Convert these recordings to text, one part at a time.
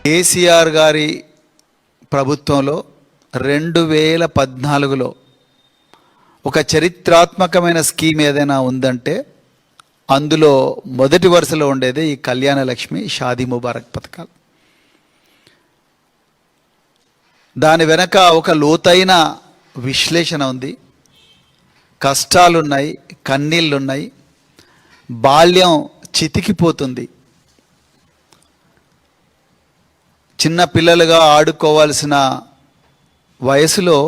కేసీఆర్ గారి ప్రభుత్వంలో 2014లో ఒక చరిత్రాత్మకమైన స్కీమ్ ఏదైనా ఉందంటే అందులో మొదటి వరుసలో ఉండేది ఈ కళ్యాణ లక్ష్మి షాదీ ముబారక్ పథకాలు. దాని వెనక ఒక లోతైన విశ్లేషణ ఉంది, కష్టాలున్నాయి, కన్నీళ్ళున్నాయి, బాల్యం చితికిపోతుంది. చిన్న పిల్లలుగా ఆడుకోవాల్సిన వయసులో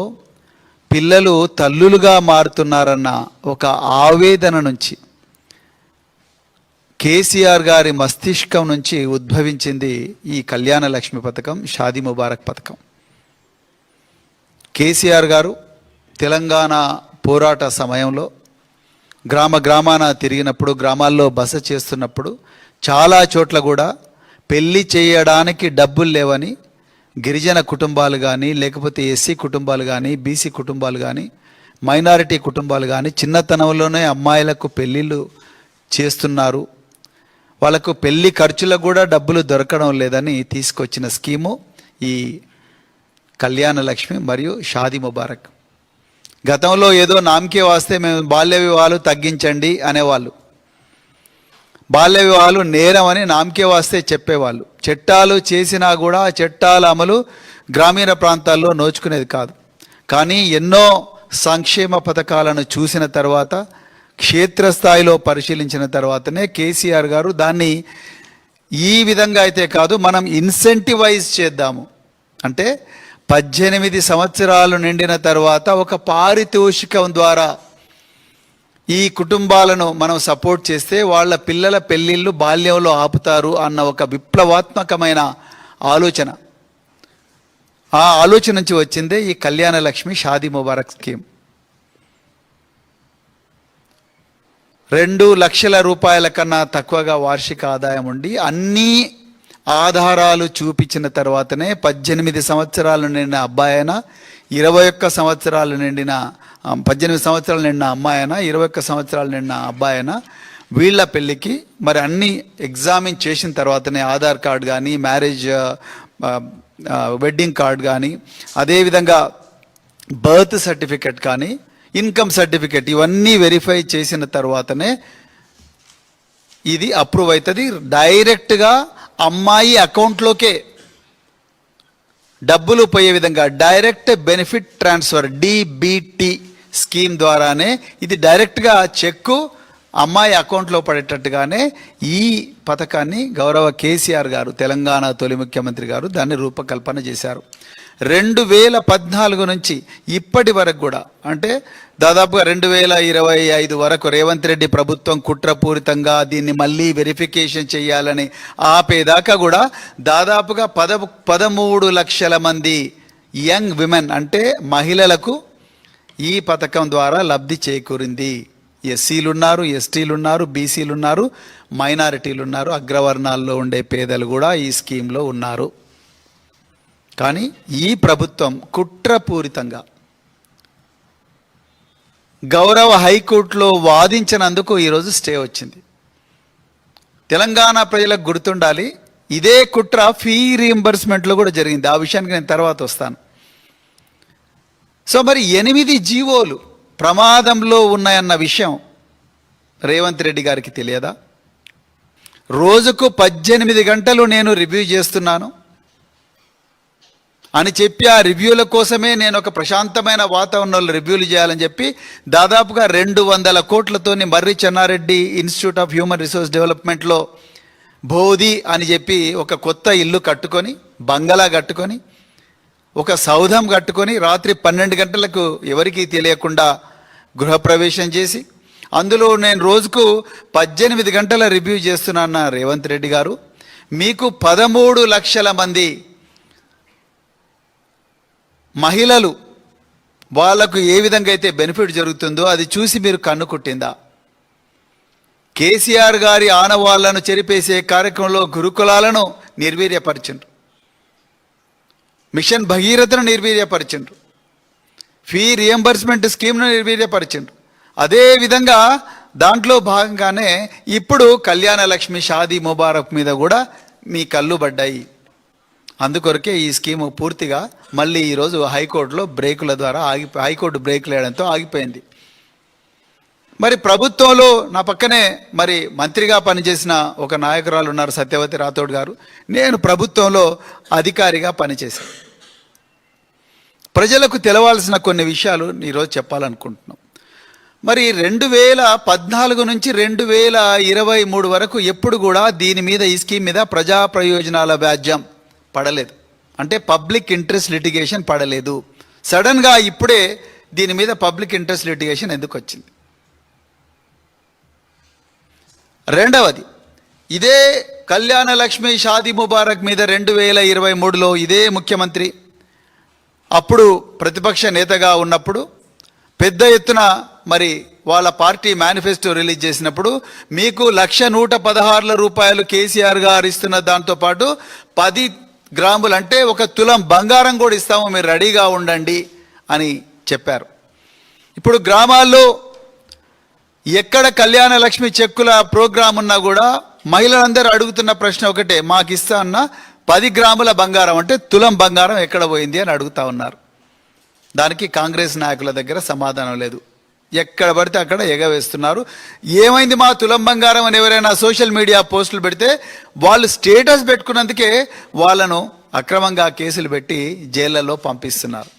పిల్లలు తల్లులుగా మారుతున్నారన్న ఒక ఆవేదన నుంచి కేసీఆర్ గారి మస్తిష్కం నుంచి ఉద్భవించింది ఈ కళ్యాణ లక్ష్మి పథకం, షాదీ ముబారక్ పథకం. కేసీఆర్ గారు తెలంగాణ పోరాట సమయంలో గ్రామాన తిరిగినప్పుడు, గ్రామాల్లో బస చేస్తున్నప్పుడు చాలా చోట్ల కూడా పెళ్ళి చేయడానికి డబ్బులు లేవని గిరిజన కుటుంబాలు కానీ, లేకపోతే ఎస్సీ కుటుంబాలు కానీ, బీసీ కుటుంబాలు కానీ, మైనారిటీ కుటుంబాలు కానీ చిన్నతనంలోనే అమ్మాయిలకు పెళ్ళిళ్ళు చేస్తున్నారు, వాళ్ళకు పెళ్లి ఖర్చులకు కూడా డబ్బులు దొరకడం లేదని తీసుకొచ్చిన స్కీము ఈ కళ్యాణ లక్ష్మి మరియు షాదీ ముబారక్. గతంలో ఏదో నామకే వాస్తే మేము బాల్య వివాహాలు తగ్గించండి అనేవాళ్ళు, బాల్య వివాహాలు నేరం అని నామకే వాస్తే చెప్పేవాళ్ళు. చట్టాలు చేసినా కూడా ఆ చట్టాల అమలు గ్రామీణ ప్రాంతాల్లో నోచుకునేది కాదు. కానీ ఎన్నో సంక్షేమ పథకాలను చూసిన తర్వాత, క్షేత్రస్థాయిలో పరిశీలించిన తర్వాతనే కేసీఆర్ గారు దాన్ని ఈ విధంగా అయితే కాదు, మనం ఇన్సెంటివైజ్ చేద్దాము, అంటే 18 సంవత్సరాలు నిండిన తర్వాత ఒక పారితోషికం ద్వారా ఈ కుటుంబాలను మనం సపోర్ట్ చేస్తే వాళ్ళ పిల్లల పెళ్ళిళ్ళు బాల్యంలో ఆపుతారు అన్న ఒక విప్లవాత్మకమైన ఆలోచన. ఆ ఆలోచన నుంచి వచ్చిందే ఈ కళ్యాణ లక్ష్మి షాదీ ముబారక్ స్కీమ్. 2 లక్షల రూపాయల కన్నా తక్కువగా వార్షిక ఆదాయం ఉండి అన్ని ఆధారాలు చూపించిన తర్వాతనే 18 సంవత్సరాలు నిండిన అబ్బాయి అయినా, 21 సంవత్సరాలు నిండిన 18 సంవత్సరాలు నిండిన అమ్మాయి అయినా, 21 సంవత్సరాలు నిండిన అబ్బాయి అయినా వీళ్ళ పెళ్ళికి మరి అన్ని ఎగ్జామిన్ చేసిన తర్వాతనే ఆధార్ కార్డు కానీ, మ్యారేజ్ వెడ్డింగ్ కార్డు కానీ, అదేవిధంగా బర్త్ సర్టిఫికెట్ కానీ, ఇన్కమ్ సర్టిఫికెట్ ఇవన్నీ వెరిఫై చేసిన తర్వాతనే ఇది అప్రూవ్ అవుతుంది. డైరెక్ట్గా అమ్మాయి అకౌంట్లోకే డబ్బులు పోయే విధంగా direct benefit transfer DBT scheme ద్వారానే ఇది డైరెక్ట్గా చెక్కు అమ్మాయి అకౌంట్లో పడేటట్టుగానే ఈ పథకాన్ని గౌరవ కేసీఆర్ గారు, తెలంగాణ తొలి ముఖ్యమంత్రి గారు దాన్ని రూపకల్పన చేశారు. 2014 నుంచి ఇప్పటి వరకు కూడా, అంటే దాదాపుగా 2025 వరకు రేవంత్ రెడ్డి ప్రభుత్వం కుట్రపూరితంగా దీన్ని మళ్ళీ వెరిఫికేషన్ చేయాలని ఆపేదాకా కూడా దాదాపుగా 13 లక్షల మంది యంగ్ విమెన్ అంటే మహిళలకు ఈ పథకం ద్వారా లబ్ధి చేకూరింది. ఎస్సీలు ఉన్నారు, ఎస్టీలు ఉన్నారు, బీసీలు ఉన్నారు, మైనారిటీలు ఉన్నారు, అగ్రవర్ణాల్లో ఉండే పేదలు కూడా ఈ స్కీమ్లో ఉన్నారు. కానీ ఈ ప్రభుత్వం కుట్రపూరితంగా గౌరవ హైకోర్టులో వాదించినందుకు ఈరోజు స్టే వచ్చింది. తెలంగాణ ప్రజలకు గుర్తుండాలి, ఇదే కుట్ర ఫీ రీయింబర్స్మెంట్లో కూడా జరిగింది. ఆ విషయానికి నేను తర్వాత వస్తాను. సో మరి 8 జీవోలు ప్రమాదంలో ఉన్నాయన్న విషయం రేవంత్ రెడ్డి గారికి తెలియదా? రోజుకు 18 గంటలు నేను రివ్యూ చేస్తున్నాను అని చెప్పి ఆ రివ్యూల కోసమే నేను ఒక ప్రశాంతమైన వాతావరణంలో రివ్యూలు చేయాలని చెప్పి దాదాపుగా 200 కోట్లతోని Marri Chennareddy institute of human resource డెవలప్మెంట్లో బోధి అని చెప్పి ఒక కొత్త ఇల్లు కట్టుకొని, బంగళా కట్టుకొని, ఒక సౌధం కట్టుకొని రాత్రి 12 గంటలకు ఎవరికీ తెలియకుండా గృహప్రవేశం చేసి అందులో నేను రోజుకు 18 గంటల రివ్యూ చేస్తున్నా రేవంత్ రెడ్డి గారు, మీకు 13 లక్షల మంది మహిళలు వాళ్లకు ఏ విధంగా అయితే బెనిఫిట్ జరుగుతుందో అది చూసి మీరు కన్ను కుట్టిందా? కేసీఆర్ గారి ఆనవాళ్లను చెరిపేసే కార్యక్రమంలో గురుకులాలను నిర్వీర్యపరిచిండ్రు, మిషన్ భగీరథను నిర్వీర్యపరిచిండ్రు, ఫీ రియంబర్స్మెంట్ స్కీమ్ను నిర్వీర్యపరిచిండ్రు. అదేవిధంగా దాంట్లో భాగంగానే ఇప్పుడు కళ్యాణ లక్ష్మి షాదీ ముబారక్ మీద కూడా మీ కళ్ళు పడ్డాయి. అందుకొరకే ఈ స్కీము పూర్తిగా మళ్ళీ ఈరోజు హైకోర్టులో బ్రేకుల ద్వారా హైకోర్టు బ్రేకులు వేయడంతో ఆగిపోయింది. మరి ప్రభుత్వంలో నా పక్కనే మరి మంత్రిగా పనిచేసిన ఒక నాయకురాలు ఉన్నారు, సత్యవతి రాథోడ్ గారు. నేను ప్రభుత్వంలో అధికారిగా పనిచేశాను. ప్రజలకు తెలవాల్సిన కొన్ని విషయాలు ఈరోజు చెప్పాలనుకుంటున్నాం. మరి 2014 నుంచి 2023 వరకు ఎప్పుడు కూడా దీని మీద, ఈ స్కీమ్ మీద ప్రజా ప్రయోజనాల వ్యాజ్యం పడలేదు, అంటే పబ్లిక్ ఇంట్రెస్ట్ లిటిగేషన్ పడలేదు. సడన్గా ఇప్పుడే దీని మీద పబ్లిక్ ఇంట్రెస్ట్ లిటిగేషన్ ఎందుకు వచ్చింది? రెండవది, ఇదే కళ్యాణ లక్ష్మి షాదీ ముబారక్ మీద 2023లో ఇదే ముఖ్యమంత్రి అప్పుడు ప్రతిపక్ష నేతగా ఉన్నప్పుడు పెద్ద ఎత్తున మరి వాళ్ళ పార్టీ మేనిఫెస్టో రిలీజ్ చేసినప్పుడు మీకు 1,116 రూపాయలు కేసీఆర్ గారు ఇస్తున్న దాంతోపాటు 10 గ్రాములు అంటే 1 తులం బంగారం కూడా ఇస్తాము, మీరు రెడీగా ఉండండి అని చెప్పారు. ఇప్పుడు గ్రామాల్లో ఎక్కడ కళ్యాణ లక్ష్మి చెక్కుల ప్రోగ్రాం ఉన్నా కూడా మహిళలందరూ అడుగుతున్న ప్రశ్న ఒకటే, మాకు ఇస్తా అన్న 10 గ్రాముల బంగారం అంటే తులం బంగారం ఎక్కడ పోయింది అని అడుగుతా ఉన్నారు. దానికి కాంగ్రెస్ నాయకుల దగ్గర సమాధానం లేదు. ఎక్కడ పడితే అక్కడ ఎగవేస్తున్నారు. ఏమైంది మా తులం బంగారం అని ఎవరైనా సోషల్ మీడియా పోస్టులు పెడితే వాళ్ళు స్టేటస్ పెట్టుకున్నందుకే వాళ్ళను అక్రమంగా కేసులు పెట్టి జైళ్లలో పంపిస్తున్నారు.